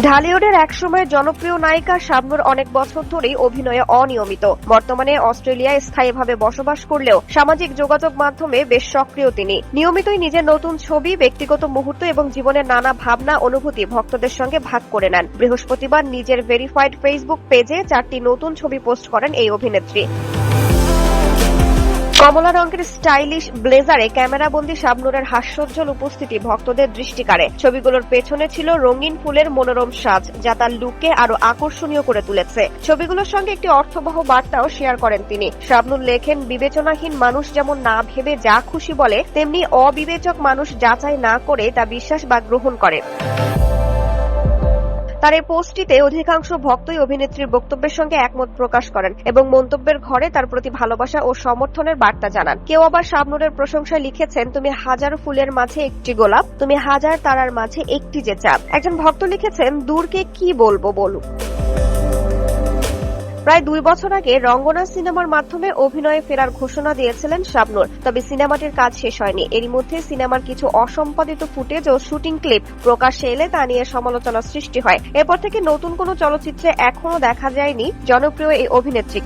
ঢালিউডের একসময়ের জনপ্রিয় নায়িকা শাবনূর অনেক বছর ধরেই অভিনয়ে অনিয়মিত। বর্তমানে অস্ট্রেলিয়ায় স্থায়ীভাবে বসবাস করলেও সামাজিক যোগাযোগ মাধ্যমে বেশ সক্রিয় তিনি। নিয়মিতই নিজের নতুন ছবি, ব্যক্তিগত মুহূর্ত এবং জীবনের নানা ভাবনা অনুভূতি ভক্তদের সঙ্গে ভাগ করে নেন। বৃহস্পতিবার নিজের ভেরিফাইড ফেসবুক পেজে 4টি নতুন ছবি পোস্ট করেন এই অভিনেত্রী। কমলা রঙের স্টাইলিশ ব্লেজারে ক্যামেরাবন্দি শাবনূরের হাস্যোজ্জ্বল উপস্থিতি ভক্তদের দৃষ্টি কাড়ে। ছবিগুলোর পেছনে ছিল রঙিন ফুলের মনোরম সাজ, যা তার লুককে আরো আকর্ষণীয় করে তুলেছে। ছবিগুলোর সঙ্গে একটি অর্থবহ বার্তাও শেয়ার করেন তিনি। শাবনূর লেখেন, বিবেচনাহীন মানুষ যেমন না ভেবে যা খুশি বলে, তেমনি অবিবেচক মানুষ যাচাই না করে তা বিশ্বাস বা গ্রহণ করে। তার এই পোস্টটিতে অধিকাংশ ভক্তই অভিনেত্রীর বক্তব্যের সঙ্গে একমত প্রকাশ করেন এবং মন্তব্যের ঘরে তার প্রতি ভালোবাসা ও সমর্থনের বার্তা জানান। কেউ আবার শাবনূরের প্রশংসায় লিখেছেন, তুমি হাজারো ফুলের মাঝে একটি গোলাপ, তুমি হাজার তারার মাঝে একটি যে চাঁদ। একজন ভক্ত লিখেছেন, দূরকে কি বলবো বলুক। প্রায় 2 বছর আগে রঙ্গনা সিনেমার মাধ্যমে অভিনয়ে ফেরার ঘোষণা দিয়েছিলেন শাবনূর। তবে সিনেমাটির কাজ শেষ হয়নি। এরই মধ্যে সিনেমার কিছু অসম্পাদিত ফুটেজ ও শুটিং ক্লিপ প্রকাশ্যে এলে তা নিয়ে সমালোচনার সৃষ্টি হয়। এরপর থেকে নতুন কোনো চলচ্চিত্রে এখনো দেখা যায়নি জনপ্রিয় এই অভিনেত্রী।